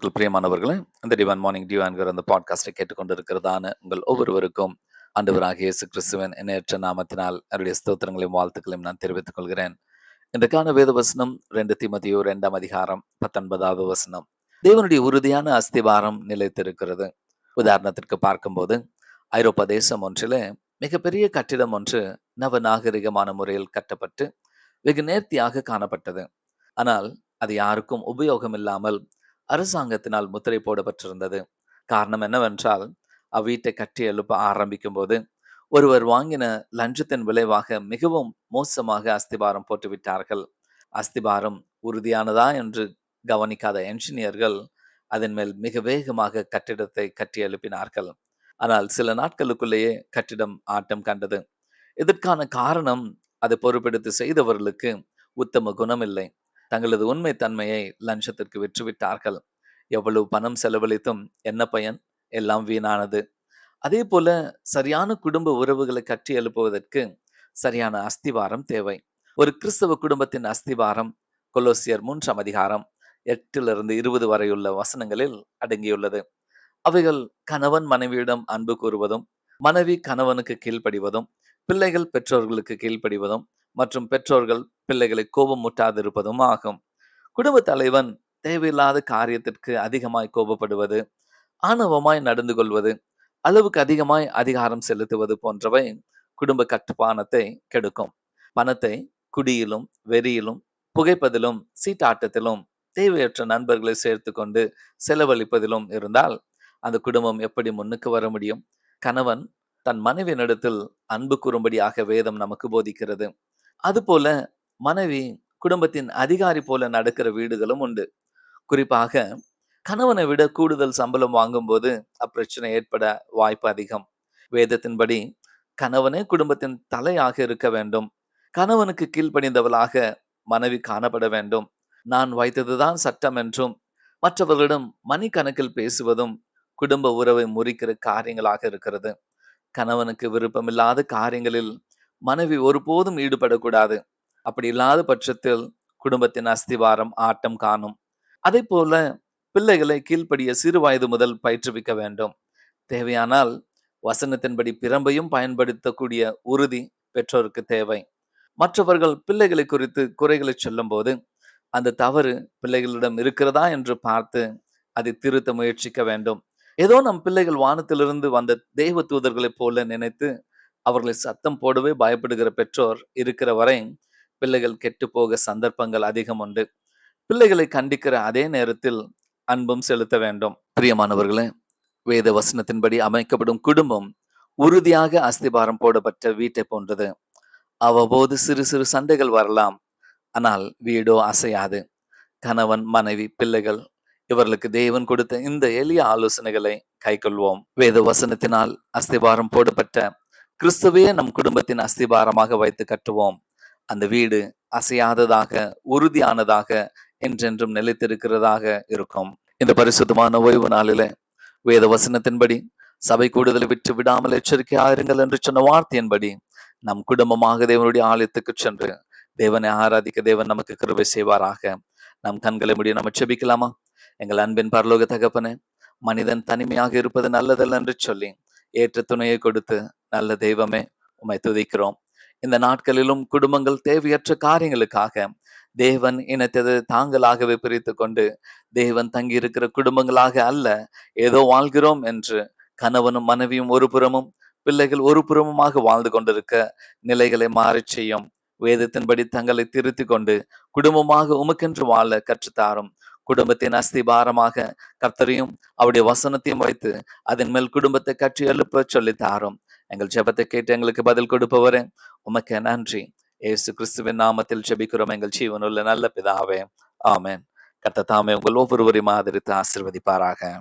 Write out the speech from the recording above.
கிறிஸ்துவுக்குள் பிரியமானவர்களே, இந்த டிவைன் மார்னிங் டியூ என்கிற அந்த பாட்காஸ்டை கேட்டுக்கொண்டிருக்கிறதான உங்கள் ஒவ்வொருவருக்கும் ஆண்டவராகிய இயேசு கிறிஸ்துவின் எண்ணற்ற நாமத்தினால் அவருடைய ஸ்தோத்திரங்களையும் வாழ்த்துக்களையும் நான் தெரிவித்துக் கொள்கிறேன். இன்றைக்கான வேத வசனம் 2 தீமோத்தேயு 2ஆம் அதிகாரம் 19வது வசனம். தேவனுடைய உறுதியான அஸ்திவாரம் நிலைத்திருக்கிறது. உதாரணத்திற்கு பார்க்கும்போது, ஐரோப்பா தேசம் ஒன்றிலே மிகப்பெரிய கட்டிடம் ஒன்று நவநாகரிகமான முறையில் கட்டப்பட்டு வெகு நேர்த்தியாக காணப்பட்டது. ஆனால் அது யாருக்கும் உபயோகம் இல்லாமல் அரசாங்கத்தினால் முத்திரை போடப்பட்டிருந்தது. காரணம் என்னவென்றால், அவ்வீட்டை கட்டி எழுப்ப ஆரம்பிக்கும் போது ஒருவர் வாங்கின லஞ்சத்தின் விளைவாக மிகவும் மோசமாக அஸ்திபாரம் போட்டுவிட்டார்கள். அஸ்திபாரம் உறுதியானதா என்று கவனிக்காத என்ஜினியர்கள் அதன் மேல் மிக வேகமாக கட்டிடத்தை கட்டி எழுப்பினார்கள். ஆனால் சில நாட்களுக்குள்ளேயே கட்டிடம் ஆட்டம் கண்டது. இதற்கான காரணம், அதை பொறுப்பெடுத்து செய்தவர்களுக்கு உத்தம குணமில்லை. தங்களது உண்மை தன்மையை லஞ்சத்திற்கு விற்றுவிட்டார்கள். எவ்வளவு பணம் செலவழித்தும் என்ன பயன்? எல்லாம் வீணானது. அதே போல சரியான குடும்ப உறவுகளை கட்டி எழுப்புவதற்கு சரியான அஸ்திவாரம் தேவை. ஒரு கிறிஸ்தவ குடும்பத்தின் அஸ்திவாரம் கொலோசியர் 3ஆம் அதிகாரம் 8லிருந்து 20 வரையுள்ள வசனங்களில் அடங்கியுள்ளது. அவைகள் கணவன் மனைவியிடம் அன்பு கூறுவதும், மனைவி கணவனுக்கு கீழ்ப்படிவதும், பிள்ளைகள் பெற்றோர்களுக்கு கீழ்ப்படிவதும் மற்றும் பெற்றோர்கள் பிள்ளைகளை கோபமுற்றாதிருப்பதும் ஆகும். குடும்ப தலைவன் தேவையில்லாத காரியத்திற்கு அதிகமாய் கோபப்படுவது, ஆணவமாய் நடந்து கொள்வது, அளவுக்கு அதிகமாய் அதிகாரம் செலுத்துவது போன்றவை குடும்ப கட்டுப்பானத்தை கெடுக்கும். பணத்தை குடியிலும், வெறியிலும், புகைப்பதிலும், சீட்டாட்டத்திலும், தேவையற்ற நண்பர்களை சேர்த்து கொண்டு செலவழிப்பதிலும் இருந்தால் அந்த குடும்பம் எப்படி முன்னுக்கு வர முடியும்? கணவன் தன் மனைவியினிடத்தில் அன்பு கூறும்படியாக வேதம் நமக்கு போதிக்கிறது. அதுபோல மனைவி குடும்பத்தின் அதிகாரி போல நடக்கிற வீடுகளும் உண்டு. குறிப்பாக கணவனை விட கூடுதல் சம்பளம் வாங்கும்போது அப்பிரச்சனை ஏற்பட வாய்ப்பு அதிகம். வேதத்தின்படி கணவனே குடும்பத்தின் தலையாக இருக்க வேண்டும். கணவனுக்கு கீழ்ப்படிந்தவளாக மனைவி காணப்பட வேண்டும். நான் வைத்ததுதான் சட்டம் என்றும் மற்றவர்களிடம் மணிக்கணக்கில் பேசுவதும் குடும்ப உறவை முறிக்கிற காரியங்களாக இருக்கிறது. கணவனுக்கு விருப்பமில்லாத காரியங்களில் மனைவி ஒருபோதும் ஈடுபடக்கூடாது. அப்படி இல்லாத பட்சத்தில் குடும்பத்தின் அஸ்திவாரம் ஆட்டம் காணும். அதே போல பிள்ளைகளை கீழ்ப்படிய சிறு வயது முதல் பயிற்றுவிக்க வேண்டும். தேவையானால் வசனத்தின்படி பிரம்பையும் பயன்படுத்தக்கூடிய உறுதி பெற்றோருக்கு தேவை. மற்றவர்கள் பிள்ளைகளை குறித்து குறைகளை சொல்லும் போது அந்த தவறு பிள்ளைகளிடம் இருக்கிறதா என்று பார்த்து அதை திருத்த முயற்சிக்க வேண்டும். ஏதோ நம் பிள்ளைகள் வானத்திலிருந்து வந்த தெய்வ தூதர்களைப் போல நினைத்து அவர்களை சத்தம் போடவே பயப்படுகிற பெற்றோர் இருக்கிற வரை பிள்ளைகள் கெட்டு போக சந்தர்ப்பங்கள் அதிகம் உண்டு. பிள்ளைகளை கண்டிக்கிற அதே நேரத்தில் அன்பும் செலுத்த வேண்டும். பிரியமானவர்களே, வேத வசனத்தின்படி அமைக்கப்படும் குடும்பம் உறுதியாக அஸ்திபாரம் போடப்பட்ட வீட்டை போன்றது. அவ்வப்போது சிறு சிறு சண்டைகள் வரலாம், ஆனால் வீடோ அசையாது. கணவன், மனைவி, பிள்ளைகள் இவர்களுக்கு தேவன் கொடுத்த இந்த எளிய ஆலோசனைகளை கைக்கொள்வோம். வேத வசனத்தினால் அஸ்திபாரம் போடப்பட்ட கிறிஸ்துவையே நம் குடும்பத்தின் அஸ்திபாரமாக வைத்து கட்டுவோம். அந்த வீடு அசையாததாக, உறுதியானதாக, என்றென்றும் நிலைத்திருக்கிறதாக இருக்கும். இந்த பரிசுத்தமான ஓய்வு நாளிலே வேத வசனத்தின்படி சபை கூடுதலை விட்டு விடாமல் எச்சரிக்கையாயிருங்கள் என்று சொன்ன வார்த்தையின்படி நம் குடும்பமாக தேவனுடைய ஆலயத்துக்கு சென்று தேவனை ஆராதிக்க தேவன் நமக்கு கிருபை செய்வாராக. நம் கண்களை முடிய நம்ம செபிக்கலாமா? எங்கள் அன்பின் பரலோக தகப்பனே, மனிதன் தனிமையாக இருப்பது நல்லதல்ல என்று சொல்லி ஏற்ற துணையை கொடுத்து நல்ல தெய்வமே, உம்மை துதிக்கிறோம். இந்த நாட்களிலும் குடும்பங்கள் தேவையற்ற காரியங்களுக்காக தேவன் இணைத்தது தாங்களாகவே பிரித்து கொண்டு தேவன் தங்கி இருக்கிற குடும்பங்களாக அல்ல, ஏதோ வாழ்கிறோம் என்று கணவனும் மனைவியும் ஒரு புறமும் பிள்ளைகள் ஒரு புறமுமாக வாழ்ந்து கொண்டிருக்க நிலைகளை மாறச் செய்யும். வேதத்தின்படி தங்களை திருத்தி கொண்டு குடும்பமாக உமக்கென்று வாழ கற்றுத்தாரும். குடும்பத்தின் அஸ்திபாரமாக கர்த்தரையும் அவருடைய வசனத்தையும் வைத்து அதன் மேல் குடும்பத்தை கற்றி எழுப்ப சொல்லித்தாரும். எங்கள் ஜெபத்தை கேட்டு எங்களுக்கு பதில் கொடுப்பவரே, உமக்கு நன்றி. இயேசு கிறிஸ்துவின் நாமத்தில் ஜெபிக்கிறோம் எங்கள் ஜீவனுள்ள நல்ல பிதாவே, ஆமென். கர்த்தர் தாமே உங்கள் ஒவ்வொருவரையும் ஆதரித்து ஆசீர்வதிப்பாராக.